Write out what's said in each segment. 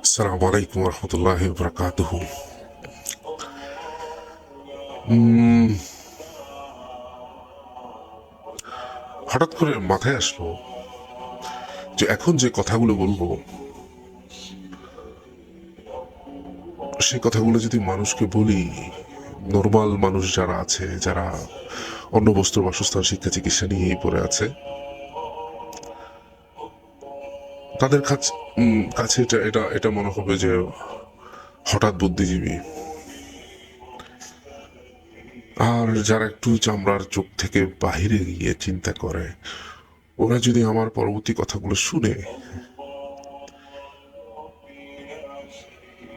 আসসালামু আলাইকুম রহমতুল্লাহি বারাকাতুহু। হঠাৎ করে মাথায় আসলো যে এখন যে কথাগুলো বলবো সেই কথাগুলো যদি মানুষকে বলি, নর্মাল মানুষ যারা আছে, যারা অন্য বস্ত্র বাসস্থান শিক্ষা চিকিৎসা নিয়েই পড়ে আছে, তাদের কাছে এটা এটা এটা মনে হবে যে হঠাৎ বুদ্ধিজীবী। আর যারা একটু চামড়ার চোখ থেকে বাহিরে গিয়ে চিন্তা করে, ওরা যদি আমার পরবর্তী কথাগুলো শুনে,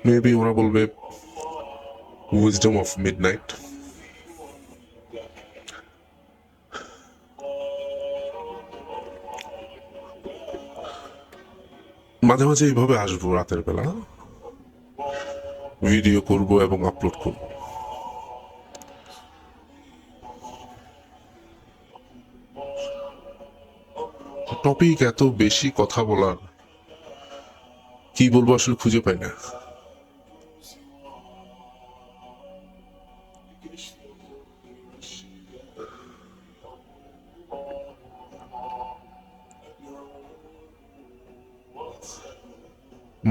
মেবি ওরা বলবে উইজডম অফ মিডনাইট। মাঝে মাঝে এইভাবে আসবো রাতের বেলা, ভিডিও করব এবং আপলোড করব। টপিক এত বেশি, কথা বলার কি বলবো আসলে খুঁজে পাই না।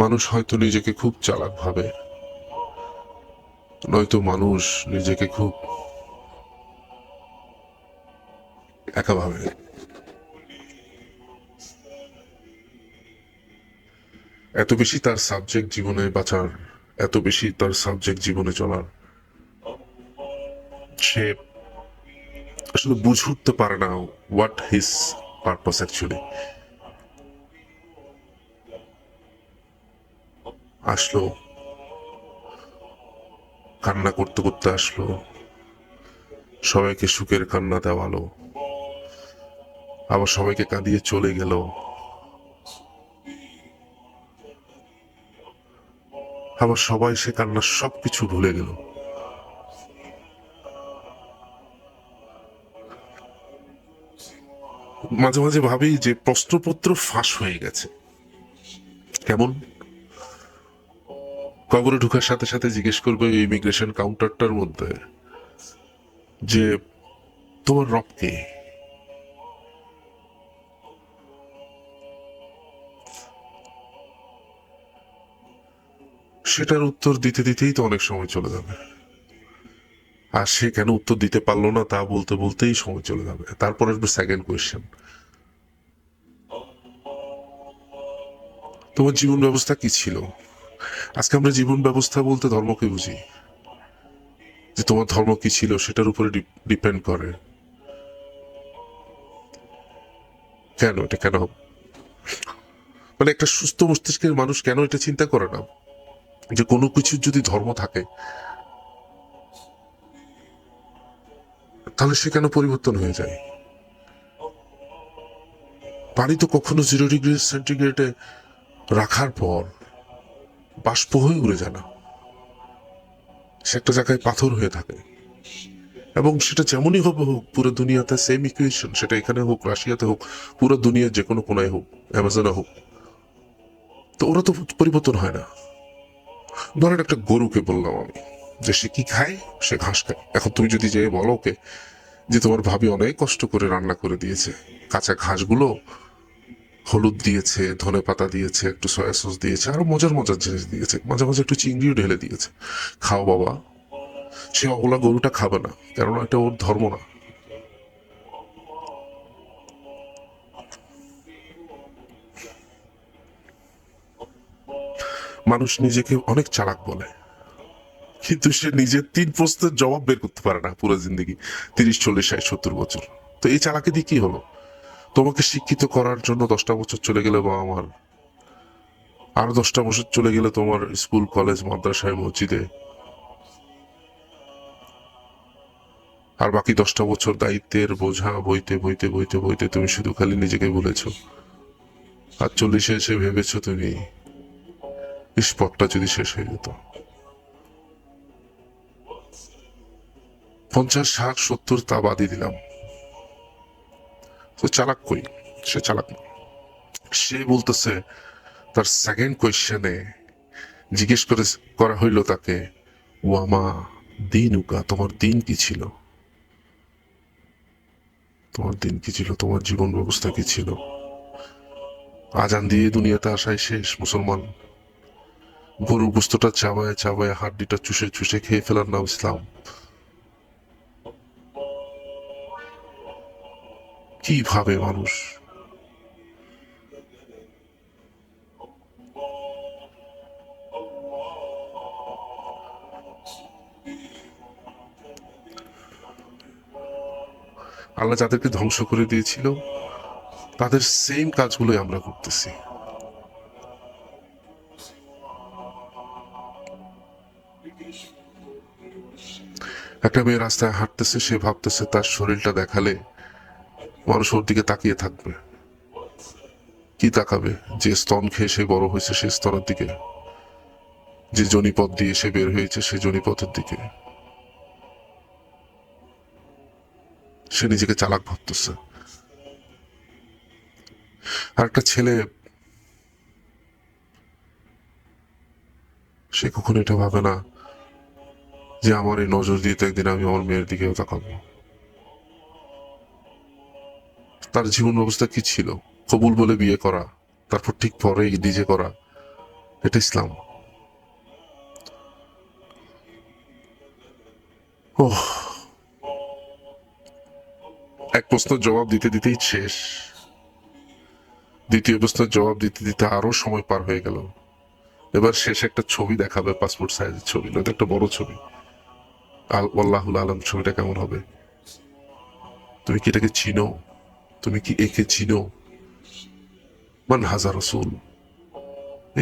মানুষ হয়তো নিজেকে খুব চালাক ভাবে, নয়তো মানুষ নিজেকে খুব একা ভাবে। এত বেশি তার সাবজেক্ট জীবনে বাঁচার, এত বেশি তার সাবজেক্ট জীবনে চলার, সে আসলে বুঝে উঠতে পারে না হোয়াট হিজ পারপাস অ্যাকচুয়ালি। আসলো, কান্না করতে করতে আসলো, সবাইকে সুখের কান্না দেওয়ালো, আবার সবাইকে কাঁদিয়ে চলে গেল, আবার সবাই সে কান্নার সবকিছু ভুলে গেল। মাঝে মাঝে ভাবি যে প্রশ্নপত্র ফাঁস হয়ে গেছে। কেমন? কবরে ঢুকার সাথে সাথে জিজ্ঞেস করবে ইমিগ্রেশন কাউন্টারটার মধ্যে যে তোমার রব কে? সেটার উত্তর দিতে দিতেই তো অনেক সময় চলে যাবে। আর সে কেন উত্তর দিতে পারলো না তা বলতে বলতেই সময় চলে যাবে। তারপর আসবে সেকেন্ড কোয়েশ্চেন, তোমার জীবন ব্যবস্থা কি ছিল? আজকে আমরা জীবন ব্যবস্থা বলতে ধর্মকে বুঝি, যে তোমার ধর্ম কি ছিল সেটার উপরে ডিপেন্ড করে। কেন এটা কেন হবে? মানে একটা সুস্থ মস্তিষ্কের মানুষ কেন এটা চিন্তা করে না যে কোনো কিছুর যদি ধর্ম থাকে তাহলে সে কেন পরিবর্তন হয়ে যায়? পানি তো কখনো 0 ডিগ্রি সেন্টিগ্রেডে রাখার পর বাষ্প হয়ে উড়ে যায় না, সে একটা জায়গায় পাথর হয়ে থাকে। এবং সেটা যেমনই হবে হোক, পুরো দুনিয়াতে সেম ইকুয়েশন, সেটা এখানে হোক, রাশিয়াতে হোক, পুরো দুনিয়ার যে কোনো কোনায় হোক, অ্যামাজনে হোক, তো ওরা তো পরিবর্তন হয় না। ধরেন একটা গরুকে বললাম আমি যে সে কি খায়, সে ঘাস খায়। এখন তুমি যদি যে বলো ওকে যে তোমার ভাবি অনেক কষ্ট করে রান্না করে দিয়েছে, কাঁচা ঘাসগুলো হলুদ দিয়েছে, ধনে পাতা দিয়েছে, একটু সয়া সস দিয়েছে, আরো মজার মজার জিনিস দিয়েছে, মাঝে মাঝে একটু চিংড়িও ঢেলে দিয়েছে, খাও বাবা, সে অবলা গরুটা খাবে না, কেননা এটা ওর ধর্ম না। মানুষ নিজেকে অনেক চালাক বলে, কিন্তু সে নিজের 3 প্রশ্নের জবাব বের করতে পারে না পুরো জিন্দগি, 30, 40, 60, 70 বছর। তো এই চালাকি দিয়ে কি হলো? তোমাকে শিক্ষিত করার জন্য 10টা বছর চলে গেলে, বা আমার আরো 10টা বছর চলে গেলে তোমার স্কুল, কলেজ, মাদ্রাসায়, মসজিদে, আর বাকি 10টা বছর দায়িত্বের বোঝা বইতে বইতে বইতে বইতে তুমি শুধু খালি নিজেকে ভুলেছো। আর 40-এ এসে ভেবেছো তুমি স্পটটা যদি শেষ হয়ে যেত। 50, 60, 70 তা বাদই দিলাম, তো চালাক কই? সে চালাক না। সে বলতেছে তার সেকেন্ড কোয়েশ্চেনে জিজ্ঞেস করা হইল তাকে, ওয়ামা দিন উকা, তোমার দিন কি ছিল? তোমার দিন কি ছিল? তোমার জীবন ব্যবস্থা কি ছিল? আজান দিয়ে দুনিয়াতে আসাই শেষ মুসলমান। গরুর গোস্তটা চাবায় চাবায় হাড্ডিটা চুষে চুষে খেয়ে ফেলার নাম ইসলাম। কি ভাবে মানুষ? আল্লাহ যাদেরকে ধ্বংস করে দিয়েছিল তাদের সেম কাজগুলোই আমরা করতেছি। একটা মেয়ে রাস্তায় হাঁটতেছে, সে ভাবতেছে তার শরীরটা দেখালে মানুষ ওর দিকে তাকিয়ে থাকবে। কি তাকাবে? যে স্তন খেয়ে সে বড় হয়েছে সে স্তনের দিকে, যে জনিপথ দিয়ে সে বের হয়েছে সে জনিপথের দিকে। সে নিজেকে চালাক ভাবতেছে। আর একটা ছেলে, সে কখনো এটা ভাবে না যে আমার এই নজর দিয়ে তো একদিন আমি আমার মেয়ের দিকেও তাকাবো। তার জীবন ব্যবস্থা কি ছিল? কবুল বলে বিয়ে করা, তারপর ঠিক পরেই নিজে করা, এটা ইসলাম? ওহ, এক প্রশ্নের জবাব দিতে দিতেই শেষ। দ্বিতীয় প্রশ্নের জবাব দিতে দিতে আরো সময় পার হয়ে গেল। এবার শেষ একটা ছবি দেখাবে, পাসপোর্ট সাইজের ছবি, নয়তো একটা বড় ছবি। আল্লাহুল আলম ছবিটা কেমন হবে? তুমি কি এটাকে চিনো? তুমি কি একে চিনো? মান হাজার রসুল,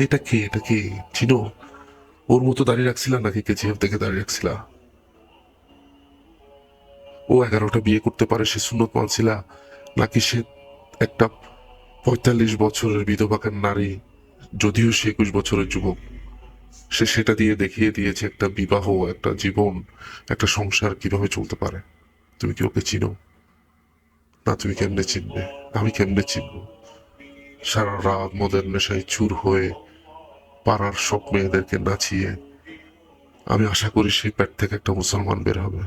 এটা কে? এটা কে? চিনো? ওর মতো দাঁড়িয়ে রাখছিলা নাকি কেজিএফ দেখে দাঁড়িয়ে রাখছিলা? ও 11টা বিয়ে করতে পারে সে সুন্নত মানছিলা, নাকি সে একটা 45 বছরের বিধবাকার নারী, যদিও সে 21 বছরের যুবক, সে সেটা দিয়ে দেখিয়ে দিয়েছে একটা বিবাহ, একটা জীবন, একটা সংসার কিভাবে চলতে পারে। তুমি কি ওকে চিনো? না, তুমি কেমনে চিনবে? আমি কেমনে চিনবো? সারা রাত মদের নেশায় চুর হয়ে পাড়ার সব মেয়েদেরকে নাচিয়ে আমি আশা করি সেই পেট থেকে একটা মুসলমান বের হবে।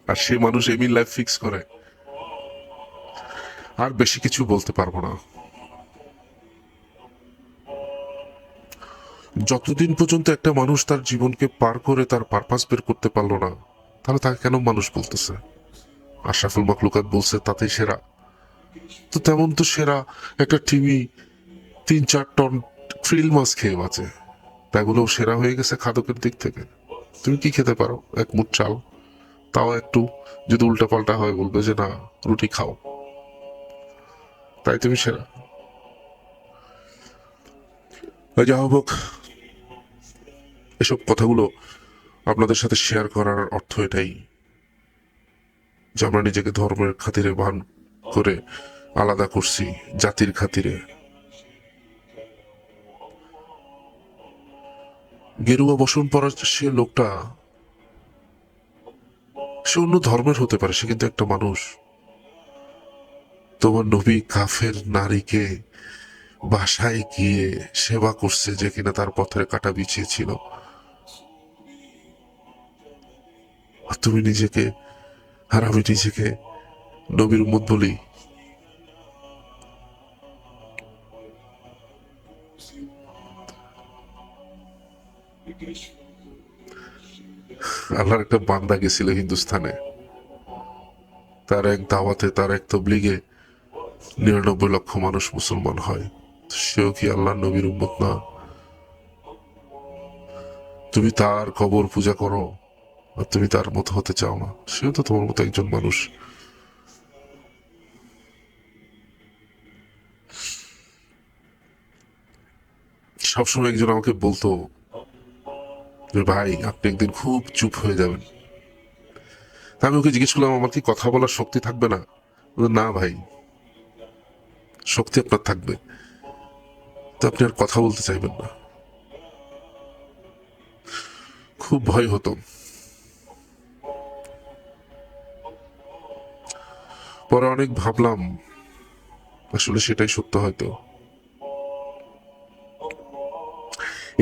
আর সে মানুষ এমনি লাইফ ফিক্স করে। আর বেশি কিছু বলতে পারবো না। যতদিন পর্যন্ত একটা মানুষ তার জীবনকে পার করে তার পারপাস বের করতে পারলো না, তাহলে তাকে কেন মানুষ বলতেছে? আশরাফুল মাখলুকাত বলছে তাতেই সেরা। তো তেমন তো সেরা একটা টিভি 3-4 টন ফ্রিল মাছ খেয়ে বাঁচে, তাগুলো সেরা হয়ে গেছে খাদকের দিক থেকে। তুমি কি খেতে পারো? এক মুঠ চাল, তাও একটু যদি উল্টা পাল্টা হয় বলবে যে না, রুটি খাও, তাই তুমি সেরা। যা হোক, এসব কথাগুলো আপনাদের সাথে শেয়ার করার অর্থ এটাই যে আমরা নিজেকে ধর্মের খাতিরে ভান করে আলাদা করছি, জাতির খাতিরে। গেরুয়া বসন পরা সে লোকটা, সে অন্য ধর্মের হতে পারে, সে কিন্তু একটা মানুষ। তোমার নবী কাফের নারীকে বাসায় গিয়ে সেবা করছে যে কিনা তার পথের কাটা বিছিয়েছিল, আর তুমি নিজেকে, আর আমি নিজেকে নবীর উম্মত বলি। আল্লাহর একটা বান্দা গেছিল হিন্দুস্তানে, তার এক দাওয়াতে, তার এক তবলিগে 99 লক্ষ মানুষ মুসলমান হয়। সেও কি আল্লাহ নবীর উম্মত না? তুমি তার কবর পূজা করো আর তুমি তার মতো হতে চাও না? সেও তো তোমার মতো একজন মানুষ। সবসময় একজন আমাকে বলতো যে ভাই আপনি একদিন খুব চুপ হয়ে যাবেন। তা আমি ওকে জিজ্ঞেস করলাম আমার কি কথা বলার শক্তি থাকবে না? না ভাই, শক্তি আপনার থাকবে, তো আপনি আর কথা বলতে চাইবেন না। খুব ভয় হতো। পরে অনেক ভাবলাম আসলে সেটাই সত্য হয়তো।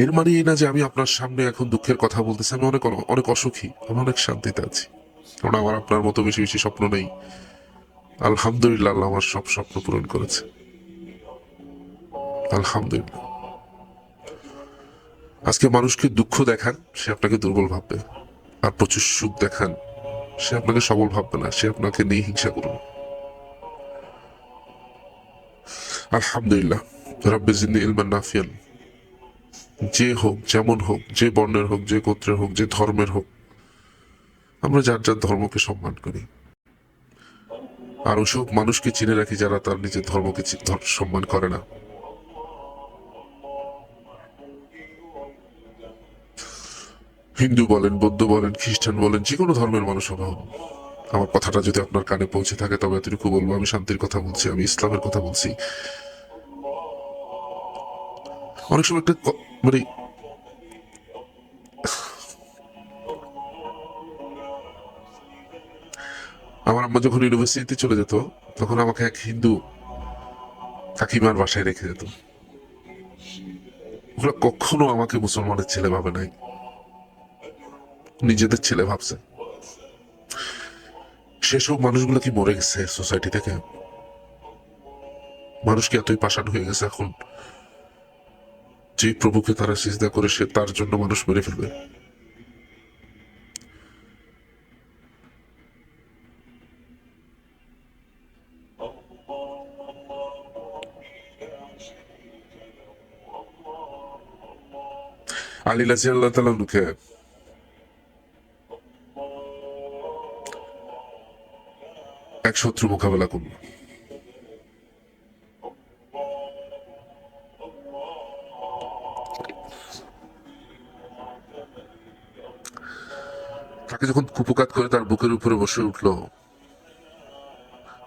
এর মানে এই না যে আমি আপনার সামনে এখন দুঃখের কথা বলতেছি। আমি অনেক অনেক অসুখী, আমি অনেক শান্তিতে আছি, কারণ আমার আপনার মতো বেশি বেশি স্বপ্ন নেই। আলহামদুলিল্লাহ, আল্লাহ আমার সব স্বপ্ন পূরণ করেছে, আলহামদুলিল্লাহ। আজকে মানুষকে দুঃখ দেখান, সে আপনাকে দুর্বল ভাববে। আর প্রচুর সুখ দেখান, সে আপনাকে সবল ভাববে না, সে আপনাকে নিয়ে হিংসা করবে। আলহামদুলিল্লাহ, রব্বে জিদনি ইলমান নাফিয়ান। যে হোক, যেমন হোক, যে বর্ণের হোক, যে গোত্রের হোক, যে ধর্মের হোক, আমরা যার যার ধর্মকে সম্মান করি। আর ওসব মানুষকে চিনে রাখি যারা তার নিজের ধর্মকে সম্মান করে না। হিন্দু বলেন, বৌদ্ধ বলেন, খ্রিস্টান বলেন, যে কোনো ধর্মের মানুষ হন, আমার কথাটা যদি আপনার কানে পৌঁছে থাকে তবে এতটুকু বলবো, আমি শান্তির কথা বলছি, আমি ইসলামের কথা বলছি। অনেক সময় একটা মানে আমার আম্মা যখন ইউনিভার্সিটিতে চলে যেত, তখন আমাকে এক হিন্দু কাকিমার বাসায় রেখে যেত। ওরা কখনো আমাকে মুসলমানের ছেলে ভাবে নাই, নিজেদের ছেলে ভাবছে। সেসব মানুষগুলো কি মরে গেছে সোসাইটি থেকে? মানুষ কি এতই পাষাণ হয়ে গেছে এখন যে প্রভুকে তারা সিজদা করে সে তার জন্য মানুষ মেরে ফেলবে? আলী রাজি আল্লাহ তাআলাকে এক শত্রু মোকাবেলা করল। তাকে যখন কুপকাত করে তার বুকের উপরে বসে উঠল,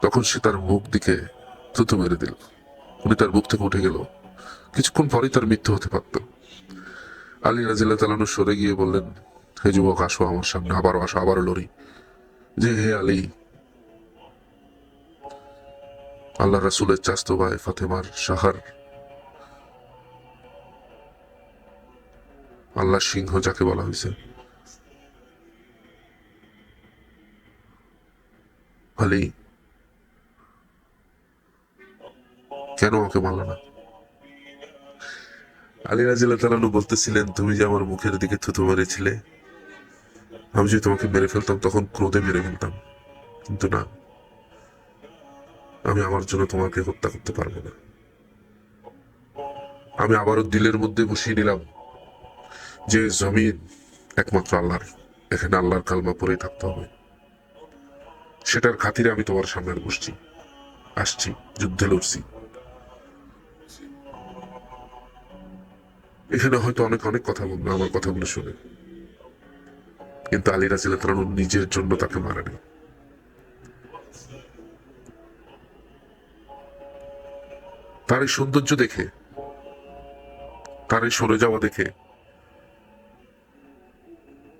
তখন সে তার মুখ দিকে থুতু মেরে দিল। উনি তার বুক থেকে উঠে গেল। কিছুক্ষণ পরেই তার মৃত্যু হতে পারত। আলী রাজিয়াল্লাহু তাআলা সরে গিয়ে বললেন, হে যুবক, আসো আমার সামনে, আবারও আসো, আবারও লড়ি। যে হে আলী, আল্লাহ রাসূলের চাচতো ভাই ফাতেমার সাহার, আল্লাহ সিংহ যাকে বলা হয়েছে, আলী কেন আমাকে মারল না? আলী রাজিয়াল্লাহু তাআলা বলতেছিলেন, তুমি যে আমার মুখের দিকে থুতু মেরেছিলে, আমি যদি তোমাকে মেরে ফেলতাম তখন ক্রোধে মেরে ফেলতাম, কিন্তু না, আমি আমার জন্য তোমাকে হত্যা করতে পারবো না। আমি আবারও দিলের মধ্যে বসিয়ে নিলাম যে জমিন একমাত্র আল্লাহর, এখানে আল্লাহর কালমা পড়েই থাকতে হবে। সেটার খাতিরে আমি তোমার সামনে বসছি, আসছি, যুদ্ধে লড়ছি। এখানে হয়তো অনেক অনেক কথা বলবে আমার কথাগুলো শুনে, কিন্তু আলী রাদিয়াল্লাহু তাআলা নিজের জন্য তাকে মারেনি। তার এই সৌন্দর্য দেখে, তার এই সরে যাওয়া দেখে,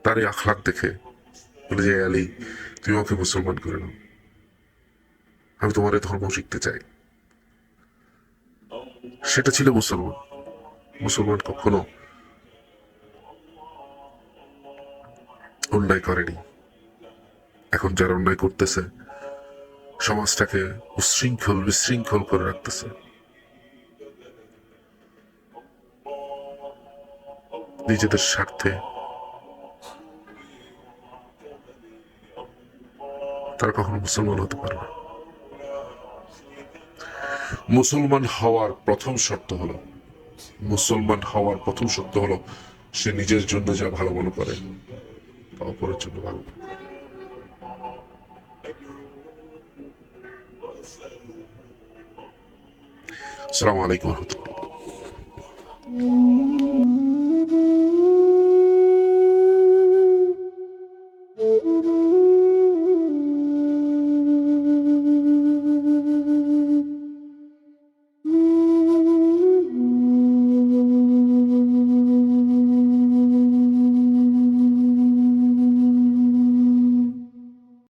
তার এই আখলাক দেখে বলে যে, আলী তুমি আমাকে মুসলমান করে নাও, আমি তোমার এই ধর্ম শিখতে চাই। সেটা ছিল মুসলমান। মুসলমান কখনো অন্যায় করেনি। এখন যারা অন্যায় করতেছে, সমাজটাকে উশৃঙ্খল বিশৃঙ্খল করে রাখতেছে, নিজেদের স্বার্থে, তারা কখনো মুসলমান হতে পারে না। মুসলমান হওয়ার প্রথম শর্ত হলো, মুসলমান হওয়ার প্রথম শর্ত হলো সে নিজের জন্য যা ভালো মনে করে তা অপরের জন্য ভালো। আসসালামু আলাইকুম রহমতুল্লাহ।